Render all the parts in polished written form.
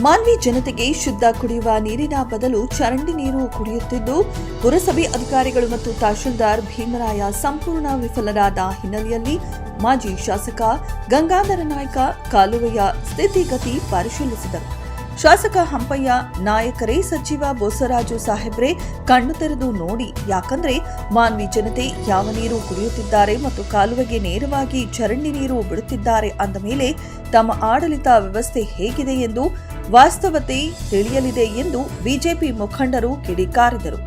ಮಾನ್ವಿ ಜನತೆಗೆ ಶುದ್ಧ ಕುಡಿಯುವ ನೀರಿನ ಬದಲು ಚರಂಡಿ ನೀರು ಕುಡಿಯುತ್ತಿದ್ದು, ಪುರಸಭೆ ಅಧಿಕಾರಿಗಳು ಮತ್ತು ತಹಶೀಲ್ದಾರ್ ಭೀಮರಾಯ ಸಂಪೂರ್ಣ ವಿಫಲರಾದ ಹಿನ್ನೆಲೆಯಲ್ಲಿ ಮಾಜಿ ಶಾಸಕ ಗಂಗಾಧರ ನಾಯ್ಕ ಕಾಲುವೆಯ ಸ್ಥಿತಿಗತಿ ಪರಿಶೀಲಿಸಿದರು. ಶಾಸಕ ಹಂಪಯ್ಯ ನಾಯಕರೇ ಸಚಿವ ಬೋಸರಾಜು ಸಾಹೇಬ್ರೆ ಕಣ್ಣು ತೆರೆದು ನೋಡಿ, ಯಾಕಂದ್ರೆ ಮಾನ್ವಿ ಜನತೆ ಯಾವ ನೀರು ಕುಡಿಯುತ್ತಿದ್ದಾರೆ ಮತ್ತು ಕಾಲುವೆಗೆ ನೇರವಾಗಿ ಚರಂಡಿ ನೀರು ಬಿಡುತ್ತಿದ್ದಾರೆ ಅಂದ ಮೇಲೆ ತಮ್ಮ ಆಡಳಿತ ವ್ಯವಸ್ಥೆ ಹೇಗಿದೆ ಎಂದು ವಾಸ್ತವತೆ ತಿಳಿಯಲಿದೆ ಎಂದು ಬಿಜೆಪಿ ಮುಖಂಡರು ಕಿಡಿಕಾರಿದರು.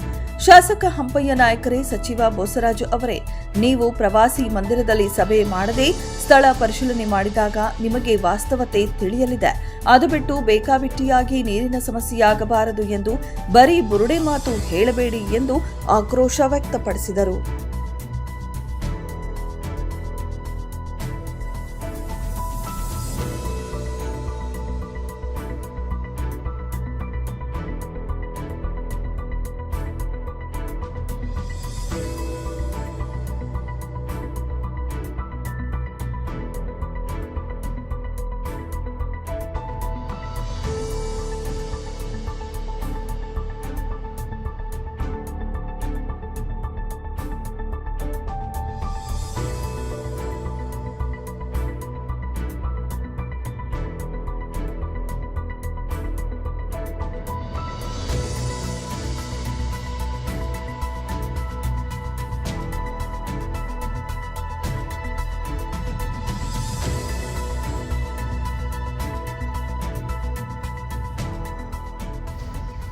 ಶಾಸಕ ಹಂಪಯ್ಯ ನಾಯಕರೇ ಸಚಿವ ಬೋಸರಾಜು ಅವರೇ, ನೀವು ಪ್ರವಾಸಿ ಮಂದಿರದಲ್ಲಿ ಸಭೆ ಮಾಡದೆ ಸ್ಥಳ ಪರಿಶೀಲನೆ ಮಾಡಿದಾಗ ನಿಮಗೆ ವಾಸ್ತವತೆ ತಿಳಿಯಲಿದೆ. ಅದು ಬಿಟ್ಟು ಬೇಕಾಬಿಟ್ಟಿಯಾಗಿ ನೀರಿನ ಸಮಸ್ಯೆಯಾಗಬಾರದು ಎಂದು ಬರೀ ಬುರುಡೆ ಮಾತು ಹೇಳಬೇಡಿ ಎಂದು ಆಕ್ರೋಶ ವ್ಯಕ್ತಪಡಿಸಿದರು.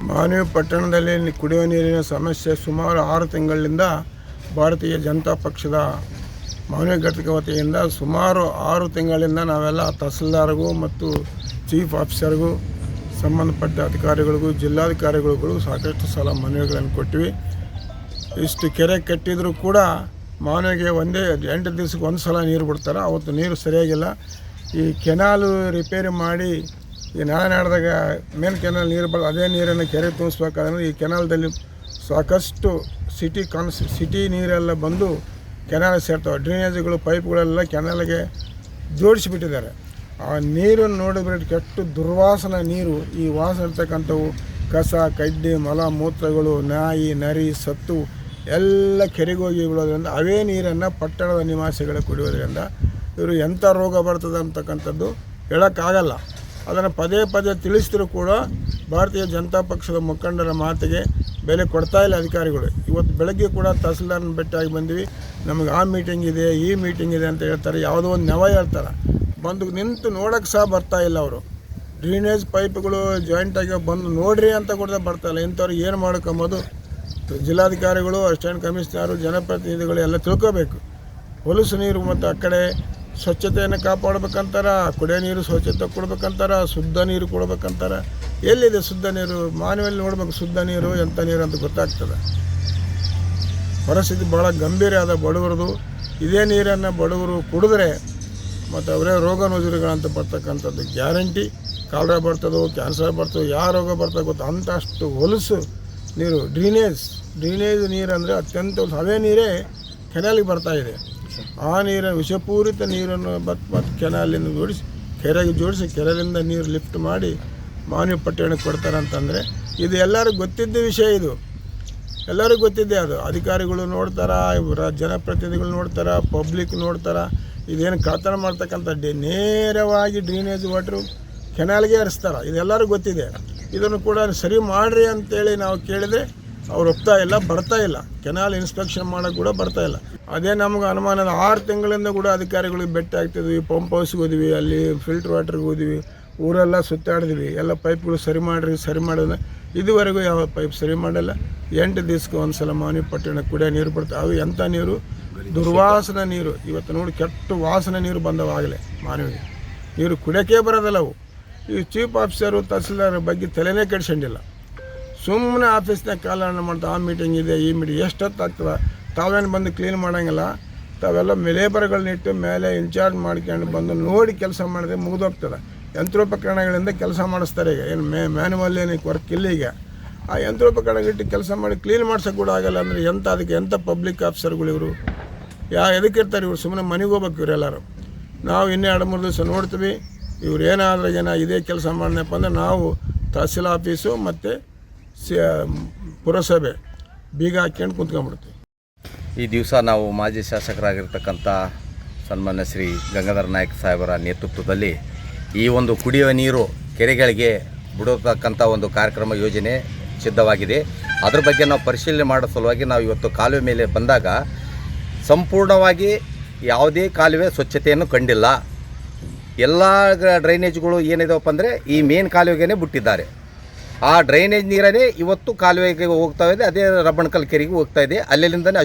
ಮಾನ್ವಿ ಪಟ್ಟಣದಲ್ಲಿ ಕುಡಿಯುವ ನೀರಿನ ಸಮಸ್ಯೆ ಸುಮಾರು 6 ತಿಂಗಳಿಂದ ಭಾರತೀಯ ಜನತಾ ಪಕ್ಷದ ಮಾನ್ವಿ ಘಟಕ ವತಿಯಿಂದ ಸುಮಾರು 6 ತಿಂಗಳಿಂದ ನಾವೆಲ್ಲ ತಹಸೀಲ್ದಾರ್ಗೂ ಮತ್ತು ಚೀಫ್ ಆಫೀಸರ್ಗೂ ಸಂಬಂಧಪಟ್ಟ ಅಧಿಕಾರಿಗಳಿಗೂ ಜಿಲ್ಲಾಧಿಕಾರಿಗಳಿಗೂ ಸಾಕಷ್ಟು ಸಲ ಮನವಿಗಳನ್ನು ಕೊಟ್ಟಿವಿ. ಇಷ್ಟು ಕೆರೆ ಕಟ್ಟಿದರೂ ಕೂಡ ಮಾನ್ವಿಗೆ 8 ದಿವಸಕ್ಕೆ ಒಂದು ಸಲ ನೀರು ಬಿಡ್ತಾರೆ. ಅವತ್ತು ನೀರು ಸರಿಯಾಗಿಲ್ಲ. ಈ ಕೆನಾಲು ರಿಪೇರಿ ಮಾಡಿ ಈ ನಾಳೆನಾಡ್ದಾಗ ಮೇನ್ ಕೆನಾಲ್ ನೀರು ಅದೇ ನೀರನ್ನು ಕೆರೆ ತುಂಬಿಸ್ಬೇಕಾದ್ರೆ ಈ ಕೆನಾಲ್ದಲ್ಲಿ ಸಾಕಷ್ಟು ಸಿಟಿ ನೀರೆಲ್ಲ ಬಂದು ಕೆನಾಲ್ ಸೇರ್ತವೆ. ಡ್ರೈನೇಜ್ಗಳು ಪೈಪ್ಗಳೆಲ್ಲ ಕೆನಾಲ್ಗೆ ಜೋಡಿಸಿಬಿಟ್ಟಿದ್ದಾರೆ. ಆ ನೀರನ್ನು ನೋಡಿದ್ರೆ ಕೆಟ್ಟು ದುರ್ವಾಸನ ನೀರು. ಈ ವಾಸನೆ ಇರ್ತಕ್ಕಂಥವು ಕಸ ಕಡ್ಡಿ ಮಲ ಮೂತ್ರಗಳು ನಾಯಿ ನರಿ ಸತ್ತು ಎಲ್ಲ ಕೆರೆಗೋಗಿ ಬಿಡೋದ್ರಿಂದ ಅವೇ ನೀರನ್ನು ಪಟ್ಟಣದ ನಿವಾಸಿಗಳು ಕುಡಿಯೋದ್ರಿಂದ ಇವರು ಎಂಥ ರೋಗ ಬರ್ತದೆ ಅಂತಕ್ಕಂಥದ್ದು ಹೇಳೋಕ್ಕಾಗಲ್ಲ. ಅದನ್ನು ಪದೇ ಪದೇ ತಿಳಿಸಿದ್ರು ಕೂಡ ಭಾರತೀಯ ಜನತಾ ಪಕ್ಷದ ಮುಖಂಡರ ಮಾತಿಗೆ ಬೆಲೆ ಕೊಡ್ತಾಯಿಲ್ಲ ಅಧಿಕಾರಿಗಳು. ಇವತ್ತು ಬೆಳಗ್ಗೆ ಕೂಡ ತಹಸೀಲ್ದಾರ್ನ ಭೇಟಿಯಾಗಿ ಬಂದ್ವಿ. ನಮಗೆ ಆ ಮೀಟಿಂಗ್ ಇದೆ ಈ ಮೀಟಿಂಗ್ ಇದೆ ಅಂತ ಹೇಳ್ತಾರೆ. ಯಾವುದೋ ಒಂದು ನೆವ ಹೇಳ್ತಾರೆ. ಬಂದು ನಿಂತು ನೋಡೋಕ್ಕೆ ಸಹ ಬರ್ತಾಯಿಲ್ಲ ಅವರು. ಡ್ರೈನೇಜ್ ಪೈಪ್ಗಳು ಜಾಯಿಂಟಾಗಿ ಬಂದು ನೋಡ್ರಿ ಅಂತ ಕೂಡ ಬರ್ತಾಯಿಲ್ಲ. ಇಂಥವ್ರಿಗೆ ಏನು ಮಾಡ್ಕೊಂಬೋದು ಜಿಲ್ಲಾಧಿಕಾರಿಗಳು ಅಸಿಸ್ಟೆಂಟ್ ಕಮಿಷನರು ಜನಪ್ರತಿನಿಧಿಗಳು ಎಲ್ಲ ತಿಳ್ಕೋಬೇಕು. ಹೊಲಸು ನೀರು ಮತ್ತು ಆ ಕಡೆ ಸ್ವಚ್ಛತೆಯನ್ನು ಕಾಪಾಡ್ಬೇಕಂತಾರೆ, ಕುಡಿಯೋ ನೀರು ಸ್ವಚ್ಛತೆ ಕೊಡ್ಬೇಕಂತಾರೆ, ಶುದ್ಧ ನೀರು ಕೊಡ್ಬೇಕಂತಾರೆ. ಎಲ್ಲಿದೆ ಶುದ್ಧ ನೀರು? ಮಾನವಲ್ಲಿ ನೋಡ್ಬೇಕು ಶುದ್ಧ ನೀರು ಎಂಥ ನೀರು ಅಂತ ಗೊತ್ತಾಗ್ತದೆ. ಪರಿಸ್ಥಿತಿ ಭಾಳ ಗಂಭೀರ ಆದ ಬಡವರದು. ಇದೇ ನೀರನ್ನು ಬಡವರು ಕುಡಿದ್ರೆ ಮತ್ತು ಅವರೇ ರೋಗ ನುಜುರಿಗಳಂತ ಬರ್ತಕ್ಕಂಥದ್ದು ಗ್ಯಾರಂಟಿ. ಕಾಲರಾ ಬರ್ತದೋ ಕ್ಯಾನ್ಸರ್ ಬರ್ತದೋ ಯಾವ ರೋಗ ಬರ್ತದೆ ಗೊತ್ತು. ಅಂಥಷ್ಟು ಹೊಲಸು ನೀರು ಡ್ರೈನೇಜ್ ನೀರು ಅಂದರೆ ಅತ್ಯಂತ ಅವೇ ನೀರೇ ಕೆನಾಲಿಗೆ ಬರ್ತಾಯಿದೆ. ಆ ನೀರಿನ ವಿಷಪೂರಿತ ನೀರನ್ನು ಮತ್ತು ಕೆನಾಲಿಂದ ಜೋಡಿಸಿ ಕೆರೆಯಿಂದ ನೀರು ಲಿಫ್ಟ್ ಮಾಡಿ ಮಾನ್ವಿ ಪಟ್ಟಣಕ್ಕೆ ಕೊಡ್ತಾರೆ ಅಂತಂದರೆ ಇದು ಎಲ್ಲರಿಗೂ ಗೊತ್ತಿದ್ದ ವಿಷಯ. ಇದು ಎಲ್ಲರಿಗೂ ಗೊತ್ತಿದೆ. ಅದು ಅಧಿಕಾರಿಗಳು ನೋಡ್ತಾರೆ, ಜನಪ್ರತಿನಿಧಿಗಳು ನೋಡ್ತಾರೆ, ಪಬ್ಲಿಕ್ ನೋಡ್ತಾರೆ. ಇದೇನು ಕಳ್ತನ ಮಾಡ್ತಕ್ಕಂಥ ನೇರವಾಗಿ ಡ್ರೈನೇಜ್ ವಾಟ್ರು ಕೆನಾಲ್ಗೆ ಹರಿಸ್ತಾರೆ. ಇದೆಲ್ಲರಿಗೂ ಗೊತ್ತಿದೆ. ಇದನ್ನು ಕೂಡ ಸರಿ ಮಾಡಿರಿ ಅಂತೇಳಿ ನಾವು ಕೇಳಿದರೆ ಅವ್ರು ಒಪ್ತಾ ಇಲ್ಲ, ಬರ್ತಾ ಇಲ್ಲ. ಕೆನಾಲ್ ಇನ್ಸ್ಪೆಕ್ಷನ್ ಮಾಡೋಕ್ಕೆ ಕೂಡ ಬರ್ತಾಯಿಲ್ಲ. ಅದೇ ನಮ್ಗೆ ಅನುಮಾನದ 6 ತಿಂಗಳಿಂದ ಕೂಡ ಅಧಿಕಾರಿಗಳಿಗೆ ಭೇಟಿ ಆಗ್ತಿದ್ವಿ. ಪಂಪ್ ಹೌಸ್ಗೆ ಹೋದ್ವಿ, ಅಲ್ಲಿ ಫಿಲ್ಟ್ರ್ ವಾಟ್ರಿಗೆ ಹೋದ್ವಿ, ಊರೆಲ್ಲ ಸುತ್ತಾಡಿದ್ವಿ. ಎಲ್ಲ ಪೈಪ್ಗಳು ಸರಿ ಮಾಡಿದ್ರೆ ಇದುವರೆಗೂ ಯಾವ ಪೈಪ್ ಸರಿ ಮಾಡಿಲ್ಲ. 8 ದಿವಸಕ್ಕೆ ಒಂದು ಸಲ ಮಾನ್ವಿ ಪಟ್ಟಣಕ್ಕೆ ಕುಡಿಯೋ ನೀರು ಬಿಡ್ತಾವೆ. ಅವು ಎಂಥ ನೀರು? ದುರ್ವಾಸನ ನೀರು. ಇವತ್ತು ನೋಡಿ ಕೆಟ್ಟ ವಾಸನೆ ನೀರು ಬಂದವಾಗಲೇ ಮಾನವಿಗೆ. ನೀರು ಕುಡಿಯೋಕ್ಕೆ ಬರೋದಲ್ಲ ಅವು. ಈ ಚೀಫ್ ಆಫೀಸರು ತಹಸೀಲ್ದಾರ್ ಬಗ್ಗೆ ತಲೆನೇ ಕೆಡಿಸ್ಕೊಂಡಿಲ್ಲ. ಸುಮ್ಮನೆ ಆಫೀಸ್ನಾಗ ಕಾಲಹರಣ ಮಾಡ್ತಾ ಆ ಮೀಟಿಂಗ್ ಇದೆ ಈ ಮೀಟಿಂಗ್ ಎಷ್ಟೊತ್ತಾಗ್ತದೆ. ತಾವೇನು ಬಂದು ಕ್ಲೀನ್ ಮಾಡೋಂಗಿಲ್ಲ. ತಾವೆಲ್ಲ ಲೇಬರ್ಗಳನ್ನಿಟ್ಟು ಮೇಲೆ ಇನ್ಚಾರ್ಜ್ ಮಾಡ್ಕೊಂಡು ಬಂದು ನೋಡಿ ಕೆಲಸ ಮಾಡಿದ್ರೆ ಮುಗಿದೋಗ್ತದೆ. ಯಂತ್ರೋಪಕರಣಗಳಿಂದ ಕೆಲಸ ಮಾಡಿಸ್ತಾರೆ. ಈಗ ಏನು ಮ್ಯಾನುವಲ್ ಏನಕ್ಕೆ ವರ್ಕ್ ಇಲ್ಲ. ಈಗ ಆ ಯಂತ್ರೋಪಕರಣಗಳಿಟ್ಟು ಕೆಲಸ ಮಾಡಿ ಕ್ಲೀನ್ ಮಾಡ್ಸೋಕೆ ಕೂಡ ಆಗಲ್ಲ ಅಂದರೆ ಅದಕ್ಕೆ ಎಂಥ ಪಬ್ಲಿಕ್ ಆಫೀಸರ್ಗಳು ಇವರು? ಎದಕ್ಕಿರ್ತಾರೆ ಇವರು? ಸುಮ್ಮನೆ ಮನೆಗೆ ಹೋಗ್ಬೇಕು ಇವರೆಲ್ಲರೂ. ನಾವು ಇನ್ನೂ 2-3 ದಿವಸ ನೋಡ್ತೀವಿ. ಇವ್ರೇನಾದ್ರೂ ಇದೇ ಕೆಲಸ ಮಾಡಿದಪ್ಪ ಅಂದರೆ ನಾವು ತಹಸೀಲ್ ಆಫೀಸು ಮತ್ತು ಪುರಸಭೆ ಬೀಗ ಹಾಕ್ಕೊಂಡು ಕುಂತ್ಕೊಂಡ್ಬಿಡ್ತೀವಿ. ಈ ದಿವಸ ನಾವು ಮಾಜಿ ಶಾಸಕರಾಗಿರ್ತಕ್ಕಂಥ ಸನ್ಮಾನ್ಯ ಶ್ರೀ ಗಂಗಾಧರ ನಾಯಕ್ ಸಾಹೇಬರ ನೇತೃತ್ವದಲ್ಲಿ ಈ ಒಂದು ಕುಡಿಯುವ ನೀರು ಕೆರೆಗಳಿಗೆ ಬಿಡತಕ್ಕಂಥ ಒಂದು ಕಾರ್ಯಕ್ರಮ ಯೋಜನೆ ಸಿದ್ಧವಾಗಿದೆ. ಅದ್ರ ಬಗ್ಗೆ ನಾವು ಪರಿಶೀಲನೆ ಮಾಡೋ ಸಲುವಾಗಿ ನಾವು ಇವತ್ತು ಕಾಲುವೆ ಮೇಲೆ ಬಂದಾಗ ಸಂಪೂರ್ಣವಾಗಿ ಯಾವುದೇ ಕಾಲುವೆ ಸ್ವಚ್ಛತೆಯನ್ನು ಕಂಡಿಲ್ಲ. ಎಲ್ಲ ಡ್ರೈನೇಜ್ಗಳು ಏನಿದಾವಪ್ಪ ಅಂದರೆ ಈ ಮೇನ್ ಕಾಲುವೆಗೇ ಬಿಟ್ಟಿದ್ದಾರೆ. ಆ ಡ್ರೈನೇಜ್ ನೀರೇ ಇವತ್ತು ಕಾಲುವೆಗೆ ಹೋಗ್ತಾ ಇದೆ, ಅದೇ ರಬ್ಬಣಕಲ್ ಕೆರೆಗೆ ಹೋಗ್ತಾ ಇದೆ. ಅಲ್ಲಿಂದನೇ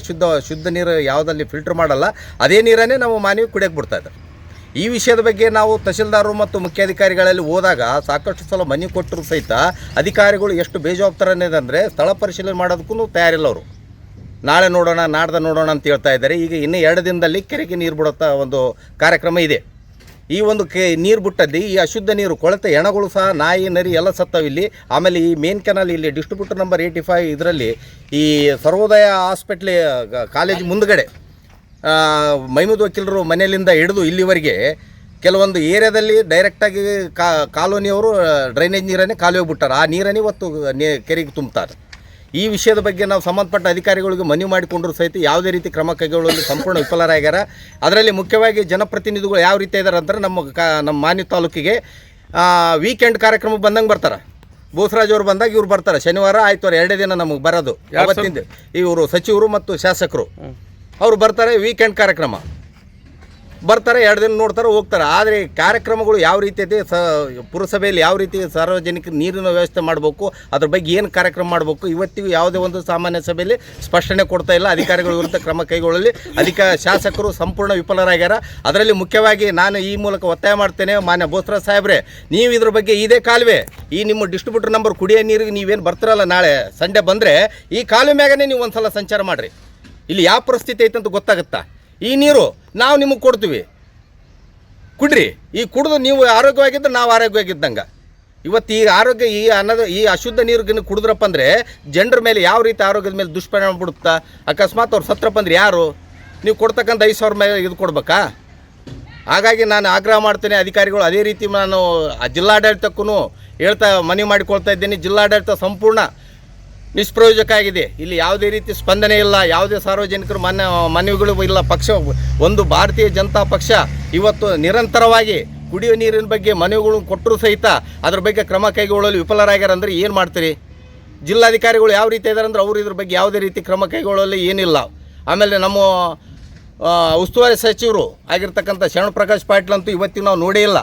ಶುದ್ಧ ನೀರು ಯಾವುದಲ್ಲಿ ಫಿಲ್ಟರ್ ಮಾಡಲ್ಲ ಅದೇ ನೀರನ್ನೇ ನಾವು ಮಾನವಿ ಕುಡಿಯೋಕ್ಕೆ ಬಿಡ್ತಾಯಿದ್ದಾರೆ. ಈ ವಿಷಯದ ಬಗ್ಗೆ ನಾವು ತಹಸೀಲ್ದಾರರು ಮತ್ತು ಮುಖ್ಯಾಧಿಕಾರಿಗಳಲ್ಲಿ ಹೋದಾಗ ಸಾಕಷ್ಟು ಸಲ ಮನೆ ಕೊಟ್ಟರು ಸಹಿತ ಅಧಿಕಾರಿಗಳು ಎಷ್ಟು ಬೇಜವಾಬ್ದಾರನೇದಂದರೆ ಸ್ಥಳ ಪರಿಶೀಲನೆ ಮಾಡೋದಕ್ಕೂ ತಯಾರಿಲ್ಲ. ಅವರು ನಾಳೆ ನೋಡೋಣ ನಾಡ್ದು ನೋಡೋಣ ಅಂತ ಹೇಳ್ತಾ ಇದ್ದಾರೆ. ಈಗ ಇನ್ನೂ 2 ದಿನದಲ್ಲಿ ಕೆರೆಗೆ ನೀರು ಬಿಡುತ್ತಾ ಒಂದು ಕಾರ್ಯಕ್ರಮ ಇದೆ. ಈ ಒಂದು ನೀರು ಬಿಟ್ಟಲ್ಲಿ ಈ ಅಶುದ್ಧ ನೀರು ಕೊಳೆತ ಹೆಣಗಳು ಸಹ ನಾಯಿ ನರಿ ಎಲ್ಲ ಸತ್ತವಿಲ್ಲಿ. ಆಮೇಲೆ ಈ ಮೇನ್ ಕೆನಾಲ್ ಇಲ್ಲಿ ಡಿಸ್ಟ್ರಿಬ್ಯೂಟರ್ ನಂಬರ್ 85 ಇದರಲ್ಲಿ ಈ ಸರ್ವೋದಯ ಹಾಸ್ಪಿಟ್ಲ್ ಕಾಲೇಜ್ ಮುಂದ್ಗಡೆ ಮೈಮೂದ್ ವಕೀಲರು ಮನೆಯಲ್ಲಿಂದ ಹಿಡಿದು ಇಲ್ಲಿವರೆಗೆ ಕೆಲವೊಂದು ಏರಿಯಾದಲ್ಲಿ ಡೈರೆಕ್ಟಾಗಿ ಕಾಲೋನಿಯವರು ಡ್ರೈನೇಜ್ ನೀರನ್ನೇ ಕಾಲುವೆ ಬಿಟ್ಟಾರೆ. ಆ ನೀರನ್ನೇ ಇವತ್ತು ಕೆರೆಗೆ ತುಂಬ್ತಾರೆ. ಈ ವಿಷಯದ ಬಗ್ಗೆ ನಾವು ಸಂಬಂಧಪಟ್ಟ ಅಧಿಕಾರಿಗಳಿಗೆ ಮನವಿ ಮಾಡಿಕೊಂಡ್ರು ಸಹಿತ ಯಾವುದೇ ರೀತಿ ಕ್ರಮ ಕೈಗೊಳ್ಳುವಲ್ಲಿ ಸಂಪೂರ್ಣ ವಿಫಲರಾಗ್ಯಾರ. ಅದರಲ್ಲಿ ಮುಖ್ಯವಾಗಿ ಜನಪ್ರತಿನಿಧಿಗಳು ಯಾವ ರೀತಿ ಇದ್ದಾರೆ ಅಂದರೆ ನಮ್ಮ ಮಾನ್ಯ ತಾಲೂಕಿಗೆ ವೀಕೆಂಡ್ ಕಾರ್ಯಕ್ರಮಕ್ಕೆ ಬಂದಂಗೆ ಬರ್ತಾರೆ. ಬೋಸರಾಜ್ ಅವರು ಬಂದಾಗ ಇವ್ರು ಬರ್ತಾರೆ. ಶನಿವಾರ ಆಯ್ತವಾರ 2 ದಿನ ನಮಗೆ ಬರೋದು. ಅವತ್ತಿಂದ ಇವರು ಸಚಿವರು ಮತ್ತು ಶಾಸಕರು ಅವರು ಬರ್ತಾರೆ. ವೀಕೆಂಡ್ ಕಾರ್ಯಕ್ರಮ ಬರ್ತಾರೆ, 2 ದಿನ ನೋಡ್ತಾರೆ, ಹೋಗ್ತಾರೆ. ಆದರೆ ಕಾರ್ಯಕ್ರಮಗಳು ಯಾವ ರೀತಿ ಇದೆ, ಪುರಸಭೆಯಲ್ಲಿ ಯಾವ ರೀತಿ ಸಾರ್ವಜನಿಕ ನೀರಿನ ವ್ಯವಸ್ಥೆ ಮಾಡಬೇಕು, ಅದ್ರ ಬಗ್ಗೆ ಏನು ಕಾರ್ಯಕ್ರಮ ಮಾಡಬೇಕು, ಇವತ್ತಿಗೂ ಯಾವುದೇ ಒಂದು ಸಾಮಾನ್ಯ ಸಭೆಯಲ್ಲಿ ಸ್ಪಷ್ಟನೆ ಕೊಡ್ತಾ ಇಲ್ಲ. ಅಧಿಕಾರಿಗಳ ವಿರುದ್ಧ ಕ್ರಮ ಕೈಗೊಳ್ಳಲಿ ಶಾಸಕರು ಸಂಪೂರ್ಣ ವಿಫಲರಾಗ್ಯಾರ. ಅದರಲ್ಲಿ ಮುಖ್ಯವಾಗಿ ನಾನು ಈ ಮೂಲಕ ಒತ್ತಾಯ ಮಾಡ್ತೇನೆ, ಮಾನ್ಯ ಬೋಸರಾಜ್ ಸಾಹೇಬ್ರೆ, ನೀವು ಇದ್ರ ಬಗ್ಗೆ ಇದೇ ಕಾಲುವೆ ಈ ನಿಮ್ಮ ಡಿಸ್ಟ್ರಿಬ್ಯೂಟರ್ ನಂಬರ್ ಕುಡಿಯೋ ನೀರಿಗೆ ನೀವೇನು ಬರ್ತಿರಲ್ಲ ನಾಳೆ ಸಂಡೇ ಬಂದರೆ ಈ ಕಾಲುವೆ ಮ್ಯಾಗನೇ ನೀವು ಒಂದು ಸಲ ಸಂಚಾರ ಮಾಡಿರಿ. ಇಲ್ಲಿ ಯಾವ ಪರಿಸ್ಥಿತಿ ಐತೆ ಅಂತ ಗೊತ್ತಾಗುತ್ತಾ? ಈ ನೀರು ನಾವು ನಿಮಗೆ ಕೊಡ್ತೀವಿ, ಕುಡ್ರಿ. ಈ ಕುಡಿದು ನೀವು ಆರೋಗ್ಯವಾಗಿದ್ದರೆ ನಾವು ಆರೋಗ್ಯವಾಗಿದ್ದಂಗೆ. ಇವತ್ತು ಈ ಆರೋಗ್ಯ ಈ ಅಶುದ್ಧ ನೀರು ಕುಡಿದ್ರಪ್ಪ ಅಂದರೆ ಜನರ ಮೇಲೆ ಯಾವ ರೀತಿ ಆರೋಗ್ಯದ ಮೇಲೆ ದುಷ್ಪರಿಣಾಮ ಬಿಡುತ್ತಾ? ಅಕಸ್ಮಾತ್ ಅವ್ರು ಸತ್ರಪ್ಪ ಅಂದ್ರೆ ಯಾರು? ನೀವು ಕೊಡ್ತಕ್ಕಂಥ 5,000 ಮೇಲೆ ಇದು ಕೊಡ್ಬೇಕಾ? ಹಾಗಾಗಿ ನಾನು ಆಗ್ರಹ ಮಾಡ್ತೇನೆ ಅಧಿಕಾರಿಗಳು. ಅದೇ ರೀತಿ ನಾನು ಜಿಲ್ಲಾಡಳಿತಕ್ಕೂ ಹೇಳ್ತಾ ಮನವಿ ಮಾಡಿಕೊಳ್ತಾ ಇದ್ದೀನಿ. ಜಿಲ್ಲಾಡಳಿತ ಸಂಪೂರ್ಣ ನಿಷ್ಪ್ರಯೋಜಕ ಆಗಿದೆ. ಇಲ್ಲಿ ಯಾವುದೇ ರೀತಿ ಸ್ಪಂದನೆ ಇಲ್ಲ, ಯಾವುದೇ ಸಾರ್ವಜನಿಕರು ಮನವಿಗಳು ಇಲ್ಲ. ಒಂದು ಭಾರತೀಯ ಜನತಾ ಪಕ್ಷ ಇವತ್ತು ನಿರಂತರವಾಗಿ ಕುಡಿಯುವ ನೀರಿನ ಬಗ್ಗೆ ಮನವಿಗಳು ಕೊಟ್ಟರೂ ಸಹಿತ ಅದ್ರ ಬಗ್ಗೆ ಕ್ರಮ ಕೈಗೊಳ್ಳಲು ವಿಫಲರಾಗ್ಯಾರ. ಅಂದರೆ ಏನು ಮಾಡ್ತೀರಿ? ಜಿಲ್ಲಾಧಿಕಾರಿಗಳು ಯಾವ ರೀತಿ ಇದ್ದಾರೆ ಅಂದರೆ ಅವರು ಇದ್ರ ಬಗ್ಗೆ ಯಾವುದೇ ರೀತಿ ಕ್ರಮ ಕೈಗೊಳ್ಳಲು ಏನಿಲ್ಲ. ಆಮೇಲೆ ನಮ್ಮ ಉಸ್ತುವಾರಿ ಸಚಿವರು ಆಗಿರ್ತಕ್ಕಂಥ ಶರಣ ಪ್ರಕಾಶ್ ಪಾಟೀಲ್ ಅಂತೂ ಇವತ್ತಿಗೆ ನಾವು ನೋಡೇ ಇಲ್ಲ.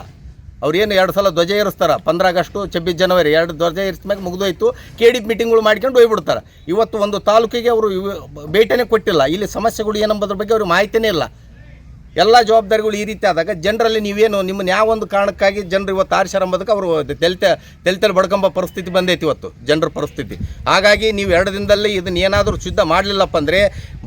ಅವ್ರೇನು 2 ಸಲ ಧ್ವಜ ಏರಿಸ್ತಾರೆ, 15 ಆಗಸ್ಟು 26 ಜನವರಿ 2 ಧ್ವಜ ಏರಿಸಿದ್ಮೇಲೆ ಮುಗಿದೋಯ್ತು. KDP ಮೀಟಿಂಗ್ಗಳು ಮಾಡ್ಕೊಂಡು ಹೋಗ್ಬಿಡ್ತಾರೆ. ಇವತ್ತು ಒಂದು ತಾಲೂಕಿಗೆ ಅವರು ಭೇಟಿನೇ ಕೊಟ್ಟಿಲ್ಲ. ಇಲ್ಲಿ ಸಮಸ್ಯೆಗಳು ಏನಂಬುದ್ರ ಬಗ್ಗೆ ಅವ್ರಿಗೆ ಮಾಹಿತಿನೇ ಇಲ್ಲ. ಎಲ್ಲ ಜವಾಬ್ದಾರಿಗಳು ಈ ರೀತಿ ಆದಾಗ ಜನರಲ್ಲಿ ನೀವೇನು ನಿಮ್ಮನ್ನು ಯಾವ ಒಂದು ಕಾರಣಕ್ಕಾಗಿ ಜನರು ಇವತ್ತು ಆರಿಸ್ಯಾರ ಎಂಬುದಕ್ಕೆ ಅವರು ತೆಲ್ ಬಡ್ಕೊಂಬ ಪರಿಸ್ಥಿತಿ ಬಂದೈತಿ ಇವತ್ತು ಜನರ ಪರಿಸ್ಥಿತಿ. ಹಾಗಾಗಿ ನೀವು 2 ದಿನದಲ್ಲಿ ಇದನ್ನು ಏನಾದರೂ ಶುದ್ಧ ಮಾಡಲಿಲ್ಲಪ್ಪ ಅಂದರೆ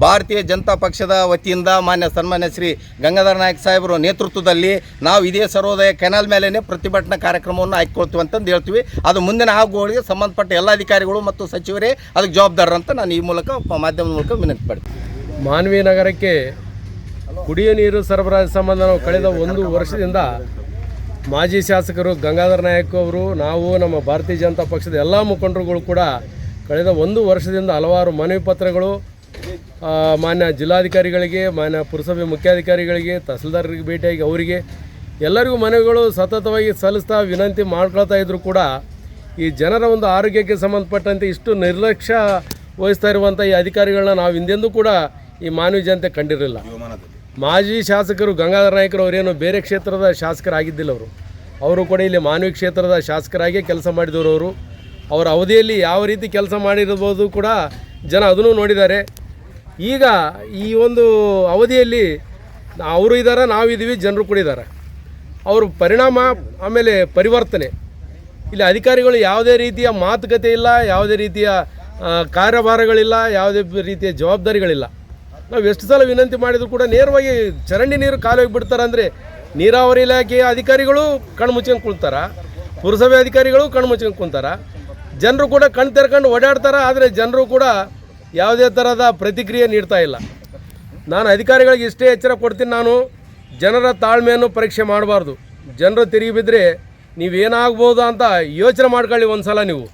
ಭಾರತೀಯ ಜನತಾ ಪಕ್ಷದ ವತಿಯಿಂದ ಸನ್ಮಾನ್ಯ ಶ್ರೀ ಗಂಗಾಧರ ನಾಯಕ್ ಸಾಹೇಬರ ನೇತೃತ್ವದಲ್ಲಿ ನಾವು ಇದೇ ಸರ್ವೋದಯ ಕೆನಾಲ್ ಮೇಲೇ ಪ್ರತಿಭಟನಾ ಕಾರ್ಯಕ್ರಮವನ್ನು ಹಾಕಿಕೊಳ್ತೀವಿ ಅಂತಂದು ಹೇಳ್ತೀವಿ. ಅದು ಮುಂದಿನ ಆಗುಗಳಿಗೆ ಸಂಬಂಧಪಟ್ಟ ಎಲ್ಲ ಅಧಿಕಾರಿಗಳು ಮತ್ತು ಸಚಿವರೇ ಅದಕ್ಕೆ ಜವಾಬ್ದಾರರಂತ ನಾನು ಈ ಮೂಲಕ ಮಾಧ್ಯಮದ ಮೂಲಕ ವಿನಂತಿ ಮಾಡ್ತೀನಿ. ಮಾನ್ವಿ ನಗರಕ್ಕೆ ಕುಡಿಯುವ ನೀರು ಸರಬರಾಜು ಸಂಬಂಧ ನಾವು ಕಳೆದ 1 ವರ್ಷದಿಂದ ಮಾಜಿ ಶಾಸಕರು ಗಂಗಾಧರ ನಾಯಕ್ ಅವರು, ನಾವು ನಮ್ಮ ಭಾರತೀಯ ಜನತಾ ಪಕ್ಷದ ಎಲ್ಲ ಮುಖಂಡರುಗಳು ಕೂಡ ಕಳೆದ 1 ವರ್ಷದಿಂದ ಹಲವಾರು ಮನವಿ ಪತ್ರಗಳು ಮಾನ್ಯ ಜಿಲ್ಲಾಧಿಕಾರಿಗಳಿಗೆ, ಮಾನ್ಯ ಪುರಸಭೆ ಮುಖ್ಯಾಧಿಕಾರಿಗಳಿಗೆ, ತಹಸೀಲ್ದಾರರಿಗೆ ಭೇಟಿಯಾಗಿ ಅವರಿಗೆ ಎಲ್ಲರಿಗೂ ಮನವಿಗಳು ಸತತವಾಗಿ ಸಲ್ಲಿಸ್ತಾ ವಿನಂತಿ ಮಾಡ್ಕೊಳ್ತಾ ಇದ್ದರೂ ಕೂಡ ಈ ಜನರ ಒಂದು ಆರೋಗ್ಯಕ್ಕೆ ಸಂಬಂಧಪಟ್ಟಂತೆ ಇಷ್ಟು ನಿರ್ಲಕ್ಷ್ಯ ವಹಿಸ್ತಾ ಇರುವಂಥ ಈ ಅಧಿಕಾರಿಗಳನ್ನ ನಾವು ಹಿಂದೆಂದೂ ಕೂಡ ಈ ಮಾನವ ಜನತೆ ಕಂಡಿರಲಿಲ್ಲ. ಮಾಜಿ ಶಾಸಕರು ಗಂಗಾಧರ ನಾಯಕರು ಅವರೇನು ಬೇರೆ ಕ್ಷೇತ್ರದ ಶಾಸಕರಾಗಿದ್ದಿಲ್ಲ. ಅವರು ಕೂಡ ಇಲ್ಲಿ ಮಾನವಿ ಕ್ಷೇತ್ರದ ಶಾಸಕರಾಗಿ ಕೆಲಸ ಮಾಡಿದವರು. ಅವರ ಅವಧಿಯಲ್ಲಿ ಯಾವ ರೀತಿ ಕೆಲಸ ಮಾಡಿರ್ಬೋದು ಕೂಡ ಜನ ಅದನ್ನು ನೋಡಿದ್ದಾರೆ. ಈಗ ಈ ಒಂದು ಅವಧಿಯಲ್ಲಿ ಅವರು ಇದ್ದಾರೆ, ನಾವಿದ್ದೀವಿ, ಜನರು ಕೂಡ ಇದ್ದಾರೆ. ಅವರು ಪರಿಣಾಮ ಆಮೇಲೆ ಪರಿವರ್ತನೆ, ಇಲ್ಲಿ ಅಧಿಕಾರಿಗಳು ಯಾವುದೇ ರೀತಿಯ ಮಾತುಕತೆ ಇಲ್ಲ, ಯಾವುದೇ ರೀತಿಯ ಕಾರ್ಯಭಾರಗಳಿಲ್ಲ, ಯಾವುದೇ ರೀತಿಯ ಜವಾಬ್ದಾರಿಗಳಿಲ್ಲ. ನಾವು ಎಷ್ಟು ಸಲ ವಿನಂತಿ ಮಾಡಿದ್ರು ಕೂಡ ನೇರವಾಗಿ ಚರಂಡಿ ನೀರು ಕಾಲುವೆಗೆ ಬಿಡ್ತಾರೆ. ಅಂದರೆ ನೀರಾವರಿ ಇಲಾಖೆಯ ಅಧಿಕಾರಿಗಳು ಕಣ್ಣು ಮುಚ್ಕೊಂಡು ಕುಳ್ತಾರ, ಪುರಸಭೆ ಅಧಿಕಾರಿಗಳು ಕಣ್ಣು ಮುಚ್ಕೊಂಡು ಕುಂತಾರ, ಜನರು ಕೂಡ ಕಣ್ಣು ತೆರ್ಕೊಂಡು ಓಡಾಡ್ತಾರೆ. ಆದರೆ ಜನರು ಕೂಡ ಯಾವುದೇ ಥರದ ಪ್ರತಿಕ್ರಿಯೆ ನೀಡ್ತಾ ಇಲ್ಲ. ನಾನು ಅಧಿಕಾರಿಗಳಿಗೆ ಇಷ್ಟೇ ಎಚ್ಚರ ಕೊಡ್ತೀನಿ, ನಾನು ಜನರ ತಾಳ್ಮೆಯನ್ನು ಪರೀಕ್ಷೆ ಮಾಡಬಾರ್ದು. ಜನರು ತಿರುಗಿ ಬಿದ್ದರೆ ನೀವೇನಾಗ್ಬೋದು ಅಂತ ಯೋಚನೆ ಮಾಡ್ಕೊಳ್ಳಿ ಒಂದು ಸಲ ನೀವು.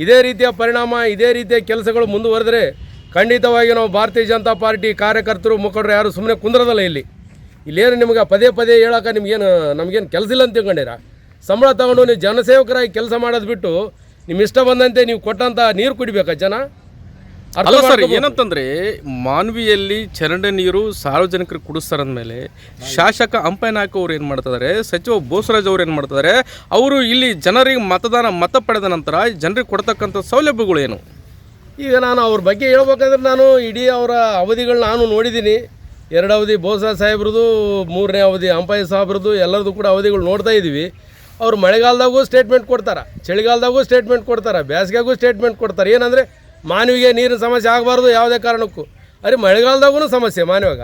ಇದೇ ರೀತಿಯ ಪರಿಣಾಮ, ಇದೇ ರೀತಿಯ ಕೆಲಸಗಳು ಮುಂದುವರೆದರೆ ಖಂಡಿತವಾಗಿ ನಾವು ಭಾರತೀಯ ಜನತಾ ಪಾರ್ಟಿ ಕಾರ್ಯಕರ್ತರು, ಮುಖಂಡರು ಯಾರು ಸುಮ್ಮನೆ ಕುಂದ್ರದಲ್ಲ. ಇಲ್ಲೇನು ನಿಮ್ಗೆ ಪದೇ ಪದೇ ಹೇಳೋಕೆ ನಮಗೇನು ಕೆಲಸ ಇಲ್ಲ ಅಂತ ತಿಳ್ಕೊಂಡಿರ? ಸಂಬಳ ತಗೊಂಡು ನೀವು ಜನಸೇವಕರಾಗಿ ಕೆಲಸ ಮಾಡೋದು ಬಿಟ್ಟು ನಿಮ್ಮ ಇಷ್ಟ ಬಂದಂತೆ ನೀವು ಕೊಟ್ಟಂಥ ನೀರು ಕುಡಿಬೇಕಾ ಜನ? ಅಲ್ಲ ಸರ್, ಏನಂತಂದರೆ ಮಾನ್ವಿಯಲ್ಲಿ ಚರಂಡಿ ನೀರು ಸಾರ್ವಜನಿಕರಿಗೆ ಕುಡಿಸ್ತಾರಂದಮೇಲೆ ಶಾಸಕ ಅಂಪಯ್ಯನಾಯ್ಕ ಅವ್ರು ಏನು ಮಾಡ್ತಿದ್ದಾರೆ, ಸಚಿವ ಬೋಸರಾಜ್ ಅವ್ರು ಏನು ಮಾಡ್ತಿದ್ದಾರೆ, ಅವರು ಇಲ್ಲಿ ಜನರಿಗೆ ಮತ ಪಡೆದ ನಂತರ ಜನರಿಗೆ ಕೊಡ್ತಕ್ಕಂಥ ಸೌಲಭ್ಯಗಳು ಏನು? ಈಗ ನಾನು ಅವ್ರ ಬಗ್ಗೆ ಹೇಳ್ಬೇಕಂದ್ರೆ ನಾನು ಇಡೀ ಅವರ ಅವಧಿಗಳನ್ನ ನಾನು ನೋಡಿದ್ದೀನಿ. 2 ಅವಧಿ ಬೋಸರಾಜ್ ಸಾಹೇಬ್ರದ್ದು, 3ನೇ ಅವಧಿ ಅಂಪಯ್ಯ ಸಾಹೇಬ್ರದ್ದು, ಎಲ್ಲರದ್ದು ಕೂಡ ಅವಧಿಗಳು ನೋಡ್ತಾ ಇದ್ದೀವಿ. ಅವ್ರು ಮಳೆಗಾಲದಾಗೂ ಸ್ಟೇಟ್ಮೆಂಟ್ ಕೊಡ್ತಾರೆ, ಚಳಿಗಾಲದಾಗೂ ಸ್ಟೇಟ್ಮೆಂಟ್ ಕೊಡ್ತಾರೆ, ಬೇಸಿಗೆಗೂ ಸ್ಟೇಟ್ಮೆಂಟ್ ಕೊಡ್ತಾರೆ. ಏನಂದರೆ ಮಾನವಿಗೆ ನೀರಿನ ಸಮಸ್ಯೆ ಆಗಬಾರ್ದು ಯಾವುದೇ ಕಾರಣಕ್ಕೂ. ಅರೆ ಮಳೆಗಾಲದಾಗೂ ಸಮಸ್ಯೆ ಮಾನವಾಗ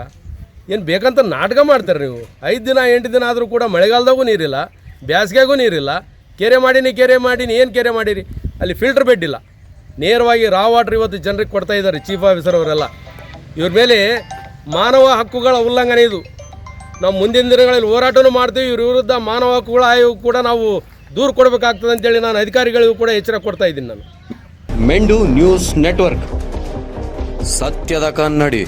ಏನು ಬೇಕಂತ ನಾಟಕ ಮಾಡ್ತಾರೆ ನೀವು. 5 ದಿನ 8 ದಿನ ಆದರೂ ಕೂಡ ಮಳೆಗಾಲದಾಗೂ ನೀರಿಲ್ಲ, ಬೇಸಿಗೆಗೂ ನೀರಿಲ್ಲ. ಕೆರೆ ಮಾಡೀನಿ ಏನು ಕೆರೆ ಮಾಡೀರಿ? ಅಲ್ಲಿ ಫಿಲ್ಟರ್ ಬೆಡ್ ಇಲ್ಲ. ನೇರವಾಗಿ ರಾ ವಾಟ್ರ್ ಇವತ್ತು ಜನರಿಗೆ ಕೊಡ್ತಾ ಇದ್ದಾರೆ ಚೀಫ್ ಆಫೀಸರ್ ಅವರೆಲ್ಲ. ಇವ್ರ ಮೇಲೆ ಮಾನವ ಹಕ್ಕುಗಳ ಉಲ್ಲಂಘನೆ ಇದು. ನಾವು ಮುಂದಿನ ದಿನಗಳಲ್ಲಿ ಹೋರಾಟನೂ ಮಾಡ್ತೀವಿ. ಇವ್ರ ವಿರುದ್ಧ ಮಾನವ ಹಕ್ಕುಗಳ ಆಯೋಗ ಕೂಡ ನಾವು ದೂರು ಕೊಡಬೇಕಾಗ್ತದೆ ಅಂತೇಳಿ ನಾನು ಅಧಿಕಾರಿಗಳಿಗೂ ಕೂಡ ಎಚ್ಚರ ಕೊಡ್ತಾ ಇದ್ದೀನಿ. ನಾನು ಮೆಂಡು ನ್ಯೂಸ್ ನೆಟ್ವರ್ಕ್, ಸತ್ಯದ ಕನ್ನಡಿ.